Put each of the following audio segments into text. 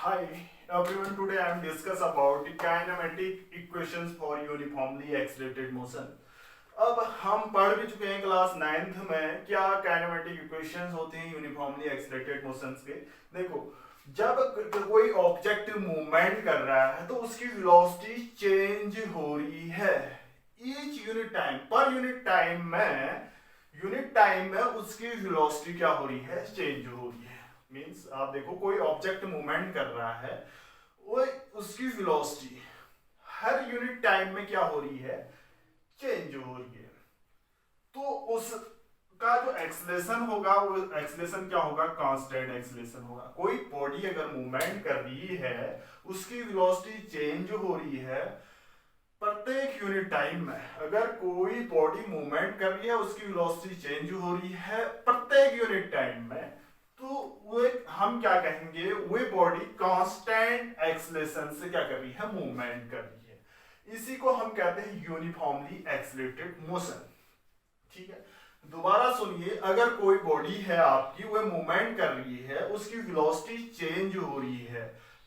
Hi everyone, today I am discuss about the kinematic equations for uniformly accelerated motion. अब हम पढ़ भी चुके हैं क्लास 9th में क्या काइनेमेटिक इक्वेशंस होते हैं यूनिफॉर्मली एक्सीलरेटेड मोशंस के। देखो, जब कोई ऑब्जेक्ट मूवमेंट कर रहा है तो उसकी वेलोसिटी चेंज हो रही है each unit time, per unit time में उसकी वेलोसिटी क्या हो रही है, चेंज हो रही है। मींस आप देखो, कोई ऑब्जेक्ट मूवमेंट कर रहा है, वो उसकी वेलोसिटी हर यूनिट टाइम में क्या हो रही है, चेंज हो रही है। तो उसका जो एक्सलेशन होगा वो एक्सलेशन क्या होगा, कांस्टेंट एक्सलेशन होगा। कोई बॉडी अगर मूवमेंट कर रही है, उसकी वेलोसिटी चेंज हो रही है प्रत्येक यूनिट टाइम में। अगर कोई बॉडी मूवमेंट कर रही है, उसकी वेलोसिटी चेंज हो रही है प्रत्येक यूनिट टाइम में, तो वो हम क्या कहेंगे, वो बॉडी कांस्टेंट एक्सलेशन से क्या कर रही है, मूवमेंट कर रही है। इसी को हम कहते हैं यूनिफॉर्मली एक्सलेटेड मोशन। ठीक है, दोबारा सुनिए, अगर कोई बॉडी है आपकी, वो मूवमेंट कर रही है, उसकी वेलोसिटी चेंज हो रही है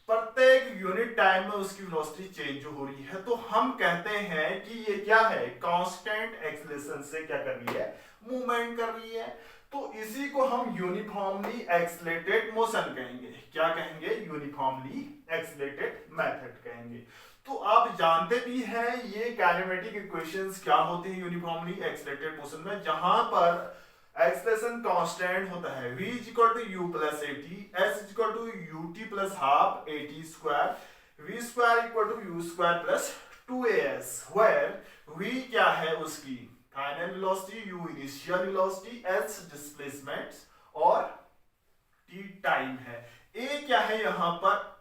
प्रत्येक यूनिट टाइम में, उसकी वेलोसिटी चेंज हो रही है, तो हम कहते हैं कि ये क्या है, कांस्टेंट एक्सेलरेशन से क्या कर रही है, मूवमेंट कर रही है। तो इसी को हम यूनिफॉर्मली एक्सलेटेड मोशन कहेंगे। क्या कहेंगे, यूनिफॉर्मली एक्सलेटेड मेथड कहेंगे। तो आप जानते भी हैं ये काइनेमेटिक इक्वेशंस क्या होती हैं यूनिफॉर्मली एक्सलेटेड मोशन में, जहां पर एक्सलेशन कांस्टेंट होता है v is equal to u plus A T, s is equal to U T plus half A T square, v square equal to U square plus 2as, where v क्या है, उसकी final velocity, u initial velocity, s displacement और t time है। a क्या है, यहां पर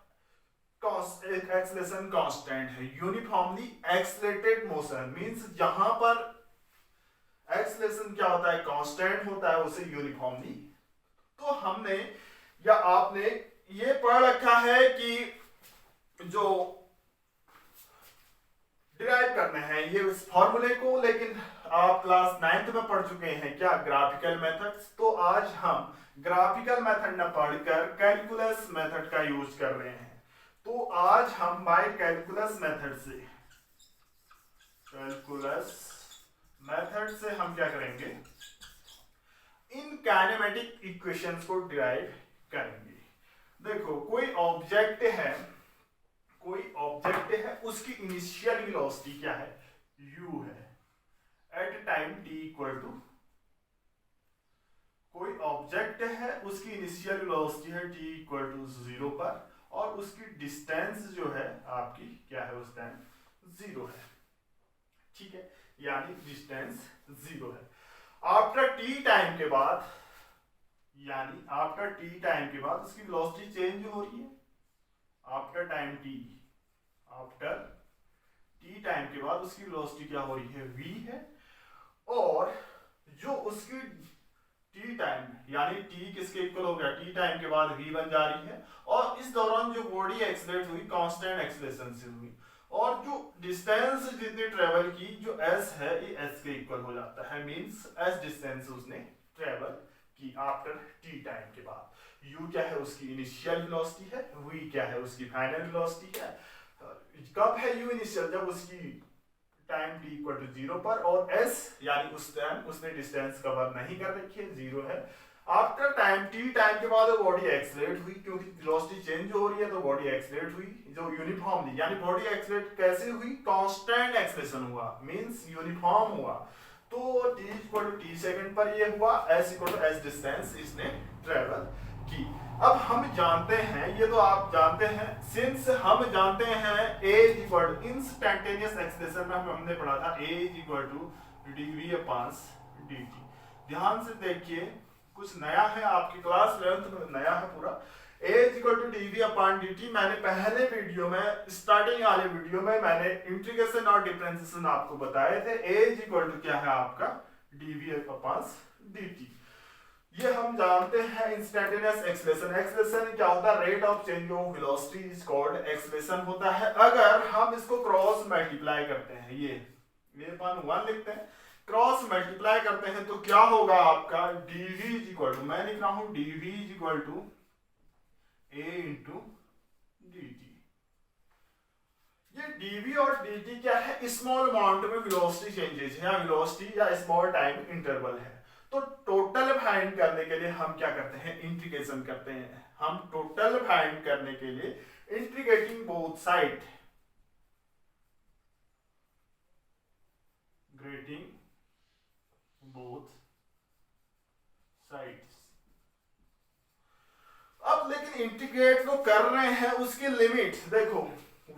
acceleration constant है। यूनिफॉर्मली एक्सलेटेड मोशन मींस जहां पर एक्सलेशन क्या होता है, कांस्टेंट होता है, उसे यूनिफॉर्मली। तो हमने या आपने ये पढ़ रखा है कि जो डिराइव करने हैं ये इस फॉर्मूले को, लेकिन आप क्लास 9th में पढ़ चुके हैं क्या, ग्राफिकल मेथड्स। तो आज हम ग्राफिकल मेथड न पढ़कर कैलकुलस मेथड का यूज कर रहे हैं। तो आज हम बाय कैलकुलस मेथड से हम क्या करेंगे, इन काइनेमेटिक इक्वेशंस को डिराइव करेंगे। देखो, कोई ऑब्जेक्ट है, उसकी इनिशियल वेलोसिटी क्या है, u है, at time t equal to, कोई ऑब्जेक्ट है, उसकी इनिशियल वेलोसिटी है t इक्वल टू 0 पर, और उसकी डिस्टेंस जो है आपकी क्या है, उस टाइम 0 है। ठीक है, यानी डिस्टेंस 0 है। आफ्टर टी टाइम के बाद, यानी आफ्टर टी टाइम के बाद उसकी वेलोसिटी चेंज हो रही है। आफ्टर टी टाइम के बाद उसकी वेलोसिटी क्या हो रही है, v है। और जो उसकी टी टाइम, यानी t किसके इक्वल हो गया, टी टाइम के बाद v बन जा रही है, और इस दौरान जो बॉडी एक्सलेट हुई कांस्टेंट एक्सेलरेशन से हुई, और जो डिस्टेंस जितनी ट्रेवल की, जो s है, ये s के इक्वल हो जाता है। मींस s डिस्टेंस उसने ट्रेवल की आफ्टर टी टाइम के बाद। u क्या है, उसकी इनिशियल वेलोसिटी है, v क्या है, उसकी फाइनल वेलोसिटी है। कब है u इनिशियल, जब उसकी टाइम t इक्वल टू 0 पर, और s यानी उस टाइम उसने डिस्टेंस कवर नहीं कर रखी है, 0 है। आफ्टर टाइम टी टाइम के बाद बॉडी एक्सलेट हुई, क्योंकि वेलोसिटी चेंज हो रही है तो बॉडी एक्सलेट हुई, जो यूनिफॉर्मली, यानी बॉडी एक्सलेट कैसे हुई, कांस्टेंट एक्सलेशन हुआ, मींस यूनिफॉर्म हुआ। तो t equal to t second पर ये हुआ, s equal to s distance इसने ट्रेवल की। अब हम जानते हैं, ये तो आप जानते हैं, सिंस हम जानते हैं a is equal to instantaneous acceleration में हमने पढ़ा था a is equal to dv upon dt। ध्यान से देखिए, कुछ नया है आपकी क्लास 11th में, नया है पूरा। a is equal to dv upon dt मैंने पहले वीडियो में, स्टार्टिंग वाले वीडियो में मैंने इंटीग्रेशन और डिफरेंशिएशन आपको बताए थे। a इज इक्वल टू क्या है आपका, dv अपॉन dt। ये हम जानते हैं इंस्टेंटेनियस एक्सेलरेशन। एक्सेलरेशन क्या होता है, rate of change of velocity is called acceleration होता है। अगर हम इसको क्रॉस मल्टीप्लाई करते हैं, ये अपन 1 लिखते हैं, क्रॉस मल्टीप्लाई करते हैं, तो क्या होगा आपका, dv इज इक्वल टू, मैं लिख रहा हूं dv is equal to a into dt। ये dv और dt क्या है, स्मॉल अमाउंट में वेलोसिटी चेंजेस है, या वेलोसिटी या स्मॉल टाइम इंटरवल है। तो टोटल फाइंड करने के लिए हम क्या करते हैं, इंटीग्रेशन करते हैं। हम टोटल फाइंड करने के लिए integrating both side, grating both sides. अब लेकिन इंटीग्रेट तो कर रहे हैं, उसकी लिमिट देखो,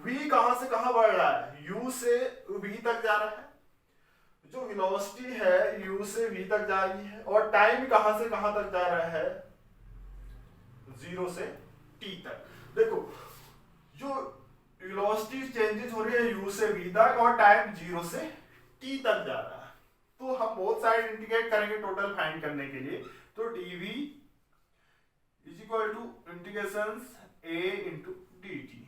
v कहां से कहां बढ़ रहा है, u से v तक जा रहा है, जो वेलोसिटी है u से v तक जा रही है, और टाइम कहां से कहां तक जा रहा है, 0 से t तक। देखो जो वेलोसिटी चेंजेस हो रही है u से v तक, और टाइम 0 से t तक जा रहा है। तो हम बोथ साइड इंटीग्रेट करेंगे टोटल फाइंड करने के लिए। तो dv is equal to integration a into dt।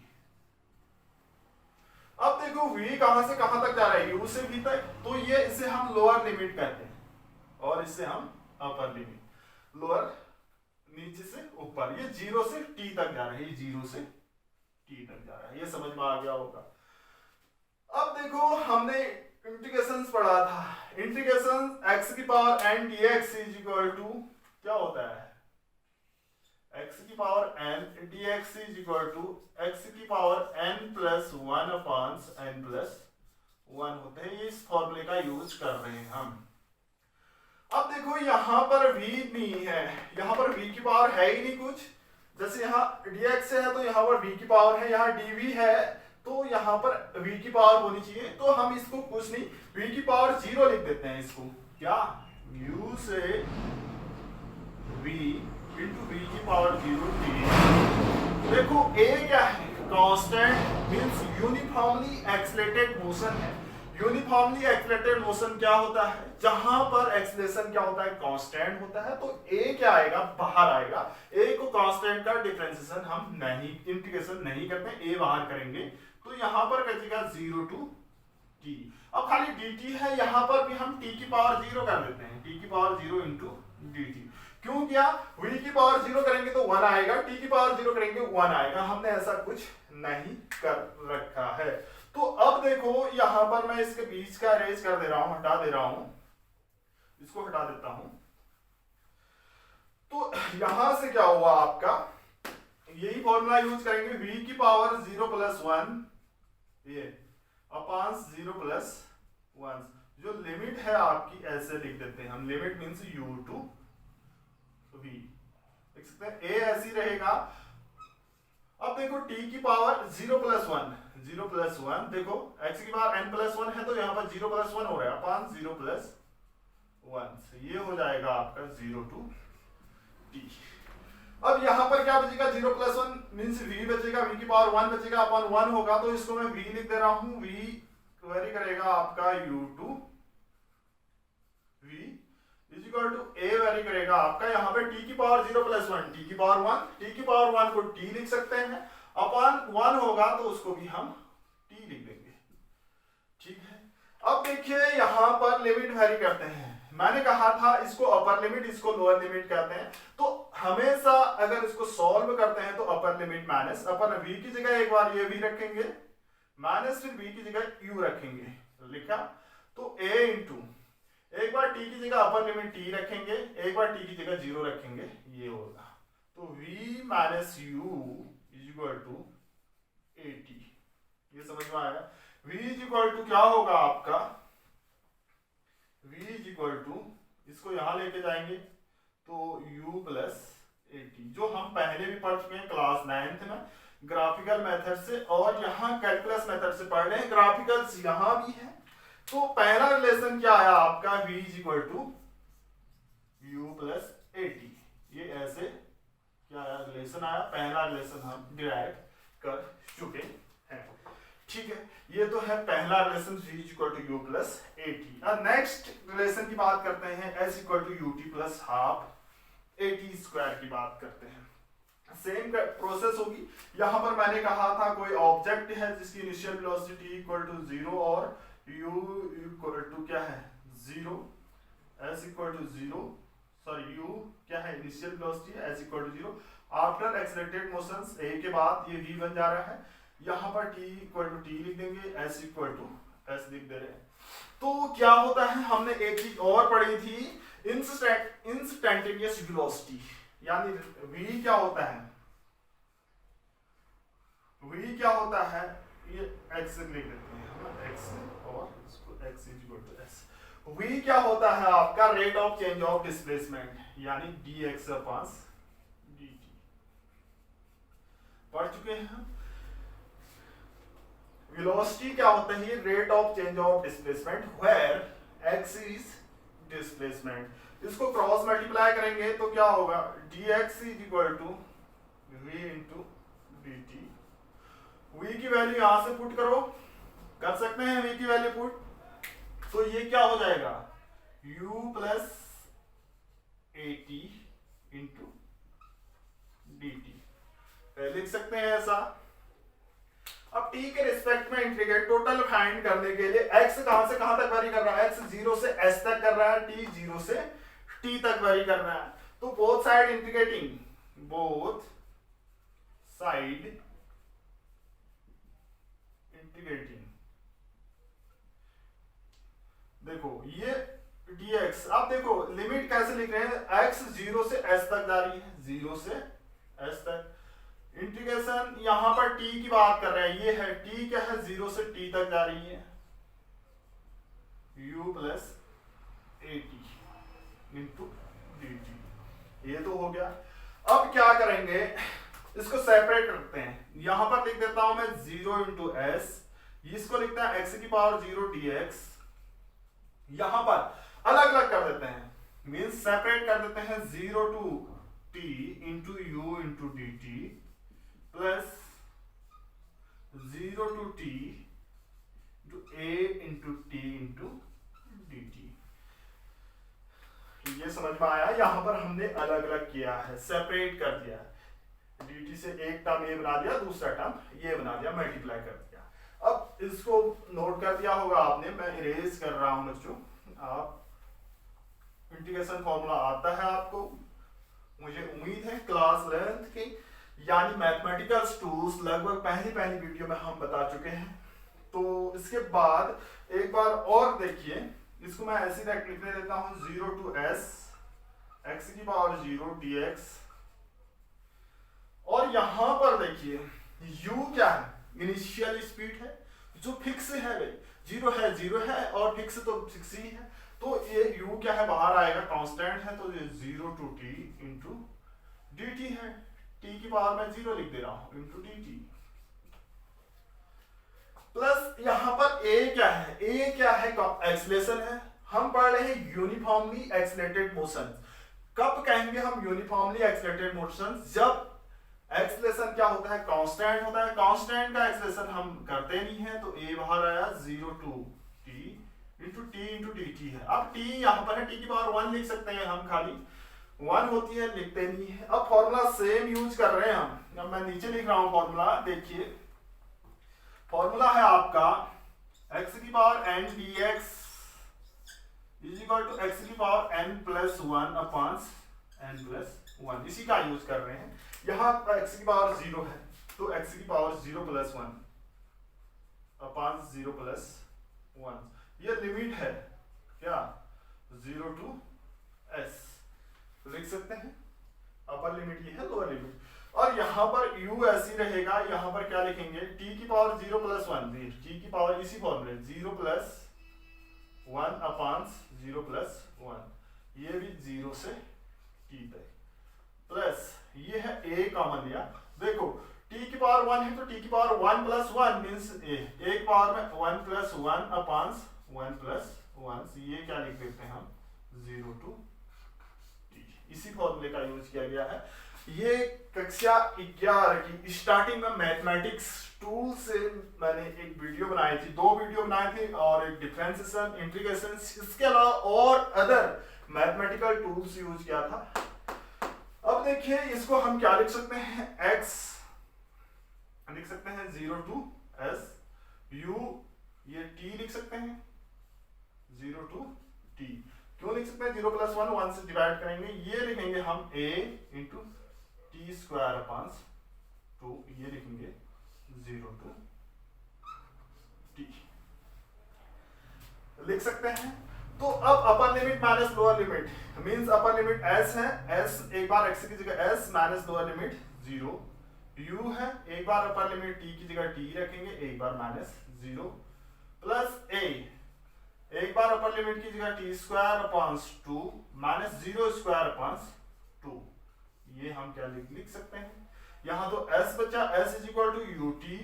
अब देखो v कहां से कहां तक जा रहा है, u से v तक, तो ये इसे हम लोअर लिमिट कहते हैं, और इसे हम अपर लिमिट। लोअर नीचे से ऊपर, ये 0 से t तक जा रहा है, ये 0 से t तक जा रहा है, ये समझ में आ गया होगा। अब देखो हमने इंटीग्रेशंस पढ़ा था, इंटीग्रेशन x की power n dx is equal to क्या होता है, x की power n dx is equal to x की power n plus 1 upon n plus 1 होते हैं। ये इस फॉर्मूले का यूज कर रहे हैं हम। अब देखो यहाँ पर v नहीं है, यहाँ पर v की पावर है ही नहीं कुछ, जैसे यहाँ dx है तो यहाँ पर v की पावर है, यहाँ dv है तो यहाँ पर v की पावर होनी चाहिए। तो हम इसको कुछ नहीं, v की पावर 0 लिख देते हैं इसको, क्या u से v इंटू v की पावर 0 t। देखो a क्या है, constant means uniformly accelerated motion है। यूनिफॉर्मली एक्सेलरेटेड मोशन क्या होता है, जहां पर एक्सेलरेशन क्या होता है, कांस्टेंट होता है। तो a क्या आएगा, बाहर आएगा। a को कांस्टेंट का डिफरेंशिएशन हम नहीं, इंटीग्रेशन नहीं करते, a बाहर करेंगे तो यहां पर बचेगा 0 टू t। अब खाली dt है, यहां पर भी हम t की पावर 0 कर देते हैं, t की पावर 0 इंटू dt। क्यों किया, v की पावर 0 करेंगे तो 1 आएगा, t की पावर 0 करेंगे 1 आएगा, हमने ऐसा कुछ नहीं कर रखा है। तो अब देखो यहां पर मैं इसके बीच का अरेंज कर दे रहा हूं, हटा दे रहा हूं, इसको हटा देता हूं। तो यहां से क्या हुआ आपका, यही फॉर्मूला यूज करेंगे, v की पावर 0 प्लस 1 ये अपॉन 0 प्लस 1। जो लिमिट है आपकी ऐसे लिख देते हैं हम, limit means u to v, देख सकते हैं a ऐसी रहेगा। अब देखो t की पावर 0 प्लस 1, 0 प्लस 1, देखो x की पावर n प्लस 1 है तो यहाँ पर 0 प्लस 1 हो रहा है अपॉन 0 प्लस 1, ये हो जाएगा आपका 0 टू t। अब यहाँ पर क्या बचेगा, 0 प्लस 1 मींस v बचेगा, v की पावर 1 बचेगा अपॉन 1 होगा, तो इसको मैं v लिख दे रहा हूँ। v वेरी करेगा आपका u to v is equal to a vary करेगा आपका, यहाँ पे t की पावर 0 प्लस 1, t की पावर 1, t की पावर 1 को t लिख सकते हैं, अपॉन 1 होगा तो उसको भी हम t लिख देंगे, ठीक है। अब देखिए यहाँ पर लिमिट वेरी करते हैं, मैंने कहा था इसको अपर लिमिट, इसको लोअर लिमिट कहते हैं। तो हमेशा अगर इसको सॉल्व करते हैं तो अपर लिमिट माइनस, अपन v की जगह एक बार ये v रखेंगे, माइनस फिर v की जगह u रखेंगे, तो लिखा तो a इंटू एक बार t की जगह अपर लिमिट t रखेंगे, एक बार t की जगह 0 रखेंगे, ये होगा। तो v minus u is equal to at, ये समझ में आया। v इज इक्वल टू क्या होगा आपका, v इज इक्वल टू, इसको यहां लेके जाएंगे तो u प्लस at, जो हम पहले भी पढ़ चुके हैं क्लास 9th में ग्राफिकल मेथड से, और यहाँ कैलकुलस मेथड से पढ़ रहे हैं, ग्राफिकल्स यहाँ भी है। तो पहला रिलेशन क्या आया आपका, v is equal to u plus at, ये ऐसे क्या आया, रिलेशन आया, पहला रिलेशन हम डिराइव कर चुके हैं, ठीक है। ये तो है पहला relation, v is equal to u plus at। अब नेक्स्ट रिलेशन की बात करते हैं, s equal to ut plus half at square की बात करते हैं। सेम प्रोसेस होगी, यहां पर मैंने कहा था कोई ऑब्जेक्ट है जिसकी इनिशियल वेलोसिटी इक्वल टू 0 और u इक्वल टू क्या है 0, s equal to 0, sorry u क्या है, इनिशियल वेलोसिटी है, s equal to 0 after accelerated motions, a के बाद ये v बन जा रहा है, यहाँ पर t इक्वल टू t लिख देंगे, s इक्वल टू s लिख दे रहे हैं। तो क्या होता है, हमने एक चीज और पढ़ी थी, इंस्टेंटेनियस वेलोसिटी, यानी v क्या होता है, v क्या होता है, ये x लिख देते हैं हम, x और इसको x equal to s। v क्या होता है आपका, rate of change of displacement, यानी dx अपॉन dt। पढ़ चुके हैं हम। वेलोसिटी क्या होता है, rate of change of displacement where x is displacement. इसको क्रॉस मल्टीप्लाई करेंगे तो क्या होगा, dx is equal to v into dt। v की वैल्यू यहां से पुट करो, कर सकते हैं v की वैल्यू पुट, तो ये क्या हो जाएगा, u plus at into dt लिख सकते हैं ऐसा। अब t के रिस्पेक्ट में इंटीग्रेट टोटल फाइंड करने के लिए x कहां से कहां तक वेरी कर रहा है, x 0 से s तक कर रहा है, t 0 से t तक वेरी कर रहा है, तो both side integrating, both side integrating, देखो ये dx, अब देखो लिमिट कैसे लिख रहे हैं, x 0 से s तक जा रही है, 0 से s तक, इंटीग्रेशन यहां पर t की बात कर रहे हैं, ये है t क्या है, 0 से t तक जा रही है, u plus at into dt, ये तो हो गया। अब क्या करेंगे, इसको सेपरेट करते हैं, यहां पर लिख देता हूं मैं 0 इंटू s, इसको लिखता है x की पावर 0 dx, यहां पर अलग अलग कर देते हैं, मींस सेपरेट कर देते हैं, 0 to t into u into dt plus 0 to t into a into t into dt। ये समझ में आया, यहां पर हमने अलग अलग किया है, सेपरेट कर दिया, dt से एक टर्म ये बना दिया, दूसरा टर्म ये बना दिया, मल्टीप्लाई कर दिया। अब इसको नोट कर दिया होगा आपने, मैं इरेज कर रहा हूं बच्चों, आप इंटीग्रेशन फॉर्मूला आता है आपको, मुझे उम्मीद है क्लास 11th की यानी मैथमेटिकल टूल्स लगभग पहली वीडियो में हम बता चुके हैं। तो इसके बाद एक बार और देखिए, इसको मैं ऐसे लिखने देता हूं, 0 टू s x की पावर 0 dx, और यहां पर देखिए u क्या है, इनिशियल स्पीड है जो फिक्स है भाई, 0 है और फिक्स तो फिक्स ही है, तो ये u क्या है, बाहर आएगा, कांस्टेंट है, तो ये 0 टू t इंटू dt है, t की पावर में 0 लिख दे रहा हूं इंटू dt, प्लस यहां पर a क्या है, a क्या है, एक्सेलरेशन है, हम पढ़ रहे हैं यूनिफॉर्मली एक्सेलरेटेड मोशन। कब कहेंगे हम यूनिफॉर्मली एक्सेलरेटेड मोशन, जब एक्सेलरेशन क्या होता है, कांस्टेंट होता है, कांस्टेंट का एक्सेलरेशन हम करते नहीं है, तो a बाहर आया 0 टू t इंटू dt है। अब t यहां पर है, t की पावर 1 लिख सकते हैं हम, खाली 1 होती है, लिखते नहीं है। अब फॉर्मूला सेम यूज कर रहे हैं हम, अब मैं नीचे लिख रहा हूं फॉर्मूला, देखिए फॉर्मूला है आपका x की power n dx is equal to x की power n plus 1 upon n plus 1, इसी का यूज कर रहे हैं। यहां x की पावर 0 है, तो x की पावर 0 प्लस 1 अपॉन 0 प्लस 1, ये लिमिट है क्या, 0 टू s लिख सकते हैं, अपर लिमिट ये है, लोअर लिमिट, और यहां पर u ऐसी रहेगा, यहां पर क्या लिखेंगे, t की पावर 0 प्लस 1, t की पावर इसी फॉर्मूले 0 प्लस 1 अपॉन 0 प्लस 1, ये भी 0 से t तक, प्लस ये है a कॉमन लिया, देखो t की पावर 1 है तो t की पावर 1 प्लस 1 मींस a, एक पावर में 1 प्लस 1 अपॉन 1 प्लस 1, ये क्या लिख देते हैं हम, 0 टू t, इसी फॉर्मूले का यूज किया गया है। ये कक्षा 11 की स्टार्टिंग में मैथमेटिक्स टूल से मैंने एक वीडियो बनाई थी, 2 वीडियो बनाए थे, और एक डिफरेंशिएशन, इंटीग्रेशन, इसके अलावा और अदर मैथमेटिकल टूल्स यूज किया था। अब देखिए इसको हम क्या लिख सकते हैं, x लिख सकते हैं 0 टू s, u ये t लिख सकते हैं 0 टू t, क्यों लिख सकते हैं 0 + 1, 1 से डिवाइड करेंगे, ये लिखेंगे हम a into T square upon 2, ये लिखेंगे 0 to t लिख सकते हैं। तो अब upper limit minus lower limit means upper limit s है, s एक बार x की जगह s minus lower limit 0, u है, एक बार अपर लिमिट t की जगह t रखेंगे, एक बार माइनस 0 प्लस a एक बार अपर लिमिट की जगह T square upon 2 minus 0 square upon 2, ये हम क्या लिख सकते हैं, यहां तो s बचा, s is equal to U T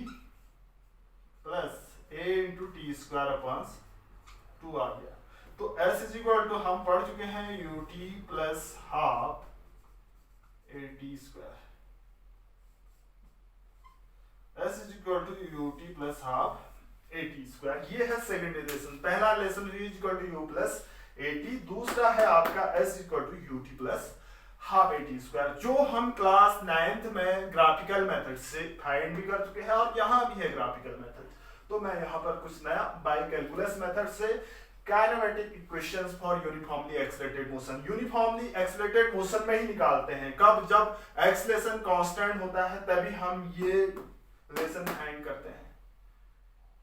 plus a into T square upon 2 आ गया। तो s इज इक्वल टू हम पढ़ चुके हैं U T plus half A T square, s is equal to U T plus half A T square, ये है second relation. पहला relation v is equal to U plus A T, दूसरा है आपका s is equal to U T plus half A T square, जो हम class 9th में graphical method से फाइंड भी कर चुके हैं और यहाँ भी है ग्राफिकल मेथड। तो मैं यहाँ पर कुछ नया बाय कैलकुलस मेथड से kinematic equations for uniformly accelerated motion, uniformly accelerated motion में ही निकालते हैं, कब, जब एक्सेलरेशन कांस्टेंट होता है तभी हम ये रिलेशन फाइंड करते हैं,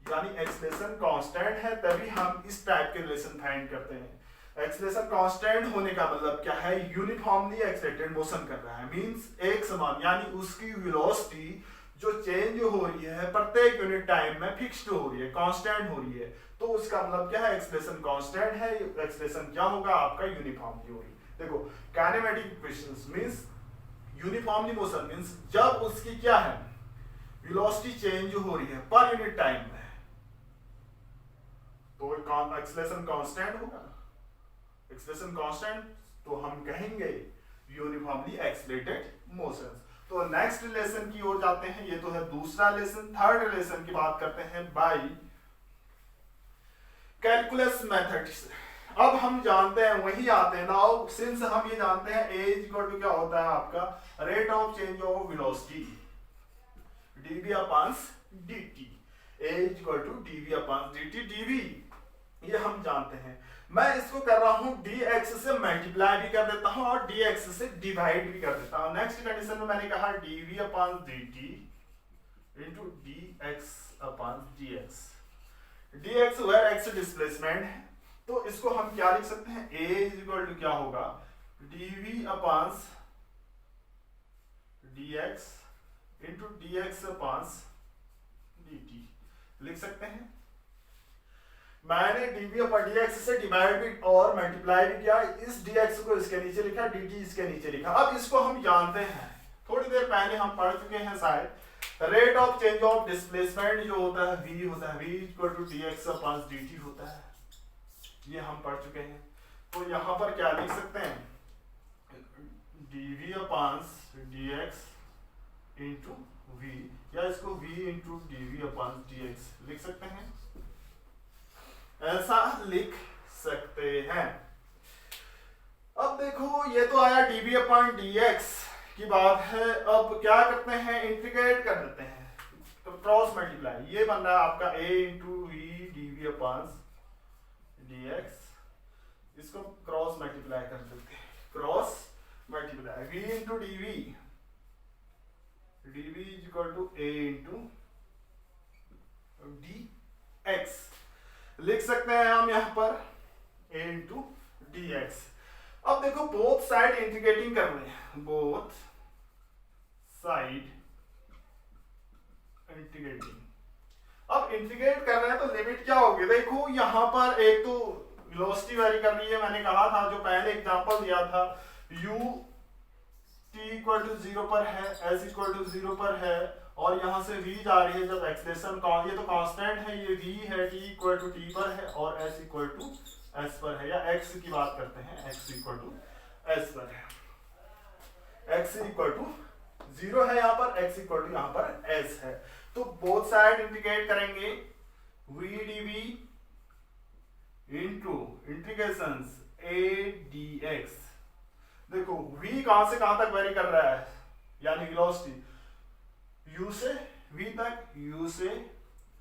यानी एक्सेलरेशन कांस्टेंट है तभी हम इस टाइप के रिलेशन फाइंड करते हैं। एक्सेलरेशन कांस्टेंट होने का मतलब क्या है, यूनिफॉर्मली एक्सेलरेटेड मोशन कर रहा है मींस एक समान, यानी उसकी वेलोसिटी जो चेंज हो रही है प्रत्येक यूनिट टाइम में फिक्स्ड हो रही है, कांस्टेंट हो रही है, तो उसका मतलब क्या है, एक्सेलरेशन कांस्टेंट है, एक्सेलरेशन क्या होगा आपका यूनिफॉर्मली होगी। देखो kinematic equations means uniformly motion means जब उसकी क्या है वेलोसिटी चेंज हो रही है पर यूनिट टाइम में, तो एक्सेलरेशन कांस्टेंट होगा, एक्सेलरेशन कांस्टेंट तो हम कहेंगे यूनिफॉर्मली एक्सेलरेटेड मोशंस। तो नेक्स्ट रिलेशन की ओर जाते हैं, ये तो है दूसरा रिलेशन। थर्ड रिलेशन की बात करते हैं बाय कैलकुलस मेथड्स। अब हम जानते हैं वही आते हैं नाउ, सिंस हम ये जानते हैं a इज इक्वल टू क्या होता है आपका rate of change of velocity dv upon dt, a is equal to dv upon dt, dv ये हम जानते हैं। मैं इसको कर रहा हूं dx से मल्टीप्लाई भी कर देता हूं और dx से डिवाइड भी कर देता हूं। नेक्स्ट कंडीशन में मैंने कहा dv upon dt into dx upon dx, dx where x displacement है, तो इसको हम क्या लिख सकते हैं, a इज इक्वल टू क्या होगा dv upon dx into dx upon dt लिख सकते हैं। मैंने dv अपॉन dx से डिवाइड भी और मल्टीप्लाई भी किया, इस dx को इसके नीचे लिखा, dt इसके नीचे लिखा। अब इसको हम जानते हैं, थोड़ी देर पहले हम पढ़ चुके हैं शायद, rate of change of displacement जो होता है v होता है, v equal to dx upon dt होता है, ये हम पढ़ चुके हैं। तो यहाँ पर क्या लिख सकते हैं, dv upon dx into v, या इसको v into dv upon dx लिख सकते हैं, ऐसा लिख सकते हैं। अब देखो ये तो आया dv अपॉन dx की बात है, अब क्या करते हैं इंटीग्रेट कर देते हैं, तो क्रॉस मल्टीप्लाई, ये बन रहा है आपका a into v dv upon dx, इसको क्रॉस मल्टीप्लाई कर देते हैं, cross multiply v into dv, dv is equal to a into dx लिख सकते हैं हम यहाँ पर a इंटू dx। अब देखो बोथ साइड इंटीग्रेटिंग कर रहे हैं, बोथ साइड इंटीग्रेटिंग, अब इंटीग्रेट कर रहे हैं तो लिमिट क्या होगी, देखो यहाँ पर एक तो वेलोसिटी वेरी कर रही है, मैंने कहा था जो पहले एग्जांपल दिया था u t इक्वल टू 0 पर है, s इक्वल टू 0 पर है, और यहाँ से v जा रही है, जब एक्सेलरेशन ये तो कांस्टेंट है, ये v है, t इक्वल टू t पर है और s इक्वल टू s पर है, या x की बात करते हैं, x इक्वल टू s पर है, x इक्वल टू 0 है यहाँ पर, x इक्वल टू यहाँ पर s है। तो बोथ साइड इंटीग्रेट करेंगे, v dv into integrations a dx। देखो v कहां से कहां तक वेरी कर रहा है, यानी वेलोसिटी u से v तक, u से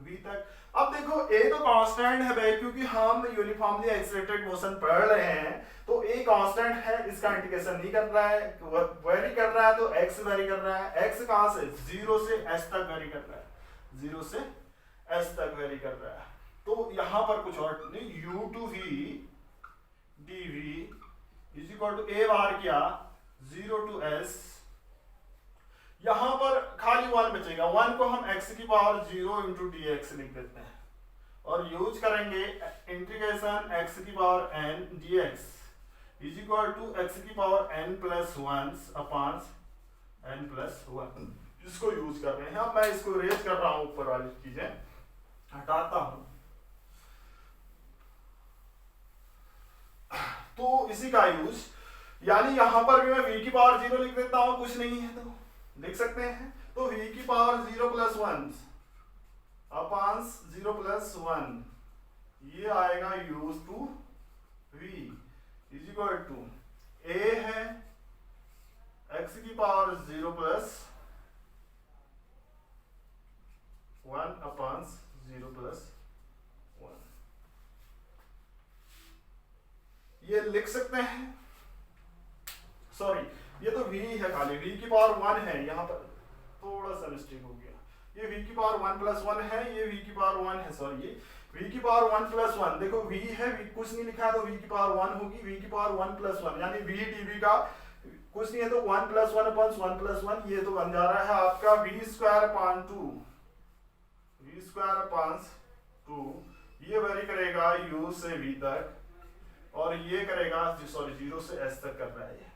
v तक। अब देखो a तो कांस्टेंट है भाई, क्योंकि हम यूनिफॉर्मली एक्सेलरेटेड मोशन पढ़ रहे हैं, तो a कांस्टेंट है, इसका इंटीग्रेशन नहीं कर रहा है, वेरी कर रहा है, तो x वेरी कर रहा है। x कहां से, 0 से s तक वेरी कर रहा है, 0 से s तक वेरी कर रहा है। तो यहां पर कुछ और नहीं, u to v dv is equal to a बार क्या, 0 टू s, यहां पर खाली 1 बचेगा, 1 को हम x की पावर 0 इंटू dx लिख देते हैं और यूज करेंगे इंटीग्रेशन x की power n dx is equal to x की power n plus 1 upon n plus 1, इसको यूज कर रहे हैं। अब मैं इसको रेज कर रहा हूं, ऊपर वाली चीजें हटाता हूं, तो इसी का यूज, यानी यहां पर भी मैं v की पावर 0 लिख देता हूं, कुछ नहीं है तो लिख सकते हैं, तो v की पावर 0 प्लस 1 अपॉन 0 प्लस 1, ये आएगा use to v is equal to a है x की पावर 0 प्लस 1 अपॉन 0 प्लस 1, ये लिख सकते हैं। सॉरी, ये तो v है खाली, v की पावर 1 है, यहाँ पर थोड़ा सा मिस्टेक हो गया, ये v की पावर 1 प्लस 1 है, ये v की पावर 1 है, सॉरी ये v की पावर 1 प्लस 1, देखो v है, v कुछ नहीं लिखा है तो v की पावर 1 होगी, v की पावर 1 प्लस 1 यानी v dv का कुछ नहीं है तो 1 प्लस 1 अपॉन 1 प्लस 1, ये तो बन जा रहा है आपका v square upon 2, v square upon 2, ये वेरी करेगा u से v तक, और ये करेगा, सॉरी 0 से s तक कर रहा है,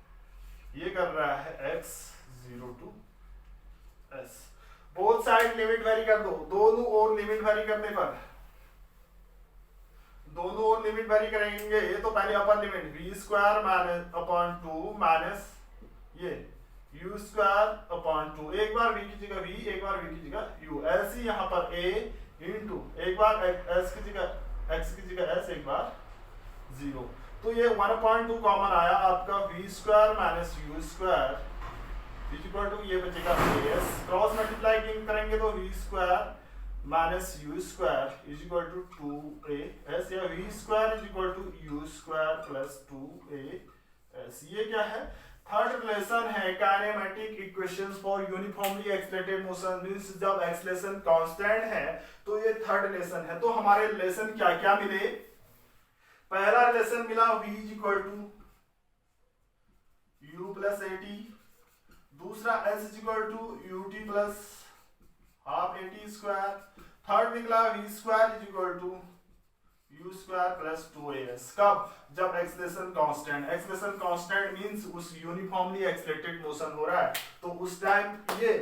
ये कर रहा है x 0 to s, both side limit vary कर दो, दोनों ओर लिमिट वेरी करने पर, दोनों ओर लिमिट वेरी करेंगे, ये तो पहले upper limit v square minus upon 2 minus ये u स्क्वायर अपॉन 2, एक बार v की जगह v, एक बार v की जगह u, ऐसे ही यहाँ पर a इंटू एक बार s की जगह x की जगह s, एक बार 0, तो ये 1/2 कॉमन आया आपका v square minus u square is equal to, ये बचेगा as, क्रॉस मल्टीप्लाई करेंगे तो v square minus u square is equal to 2as, या v square is equal to u square plus 2as। ये क्या है, थर्ड रिलेशन है kinematic equations for uniformly accelerated motion, means जब एक्सेलरेशन कांस्टेंट है तो ये थर्ड रिलेशन है। तो हमारे रिलेशन क्या क्या मिले, पहला रिलेशन मिला v is equal to u plus at, दूसरा s is equal to ut plus half at square, third निकला v square is equal to u square plus 2as, कब, जब acceleration constant, acceleration constant means उस uniformly accelerated motion हो रहा है, तो उस टाइम ये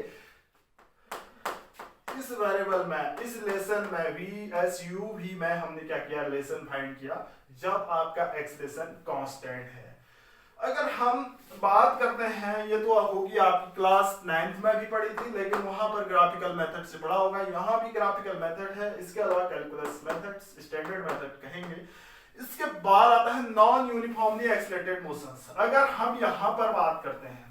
इस वेरिएबल में, इस रिलेशन में v s u v में हमने क्या किया, रिलेशन फाइंड किया जब आपका एक्सेलरेशन कांस्टेंट है। अगर हम बात करते हैं, ये तो होगी आपकी क्लास 9th में भी पढ़ी थी, लेकिन वहां पर ग्राफिकल मेथड से पढ़ा होगा, यहाँ भी ग्राफिकल मेथड है, इसके अलावा कैलकुलस मेथड्स, स्टैंडर्ड मेथड कहेंगे। इसके बाद आता है नॉन यूनिफॉर्मली एक्सेलरेटेड मोशंस। अगर हम यहाँ पर बात करते हैं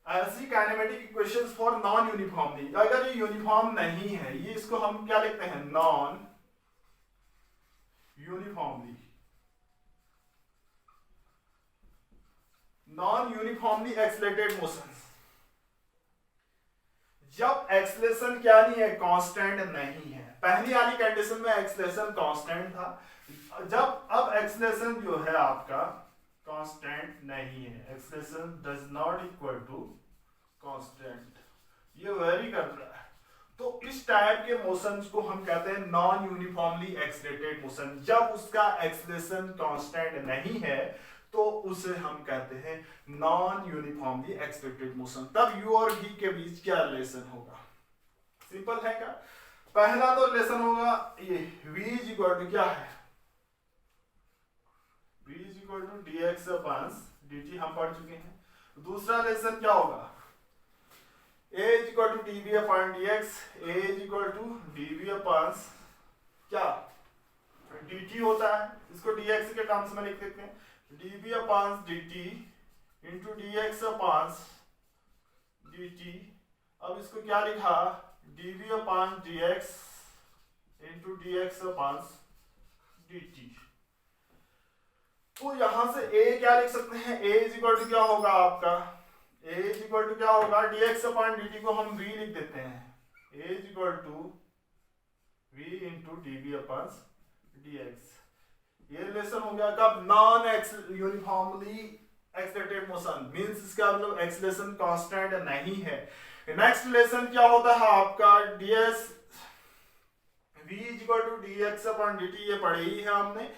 ऐसी kinematic equations for non uniformly, अगर ये यूनिफॉर्म नहीं है, ये इसको हम क्या लिखते हैं, non uniformly, non uniformly accelerated motions, जब एक्सेलरेशन क्या नहीं है, कांस्टेंट नहीं है। पहली वाली कंडीशन में एक्सेलरेशन कांस्टेंट था, जब अब एक्सेलरेशन जो है आपका कांस्टेंट नहीं है, acceleration does not equal to constant, ये वेरी कर रहा है, तो इस टाइप के मोशंस को हम कहते हैं नॉन यूनिफॉर्मली एक्सेलरेटेड मोशन। जब उसका एक्सेलरेशन कांस्टेंट नहीं है तो उसे हम कहते हैं नॉन यूनिफॉर्मली एक्सेलरेटेड मोशन। तब u और v के बीच क्या रिलेशन होगा, सिंपल है क्या, पहला तो रिलेशन होगा ये v इज इक्वल टू क्या है, v is equal to dx upon dt, हम पढ़ चुके हैं। दूसरा रिलेशन क्या होगा, a is equal to dv upon dx, a is equal to dv upon क्या dt होता है, इसको dx के टर्म्स में लिख देते हैं, dv upon dt into dx upon dt। अब इसको क्या लिखा, dv upon dx into dx upon dt। तो यहां से a क्या लिख सकते हैं, a इज इक्वल टू क्या होगा आपका, a इज इक्वल टू क्या होगा, dx अपॉन dt को हम v लिख देते हैं, a is equal to v into dv upon dx। ये रिलेशन हो गया कब, non uniformly accelerated motion, means इसका मतलब एक्सलेशन कांस्टेंट नहीं है। नेक्स्ट रिलेशन क्या होता है आपका, ds v is equal to dx upon dt, ये पढ़े ही है हमने।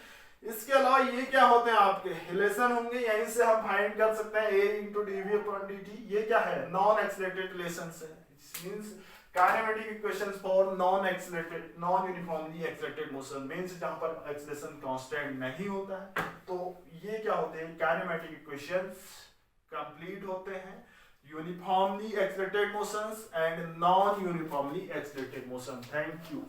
इसके अलावा ये क्या होते हैं आपके रिलेशन होंगे, यहीं से हम फाइंड कर सकते हैं a into dv upon dt। ये क्या है, नॉन एक्सलेटेड रिलेशंस है, means kinematic equations for non accelerated non uniformly accelerated motion, means जहां पर एक्सलेशन कांस्टेंट नहीं होता है। तो ये क्या होते हैं, काइनेमेटिक इक्वेशंस कंप्लीट होते हैं uniformly accelerated motions and non uniformly accelerated motion. Thank you.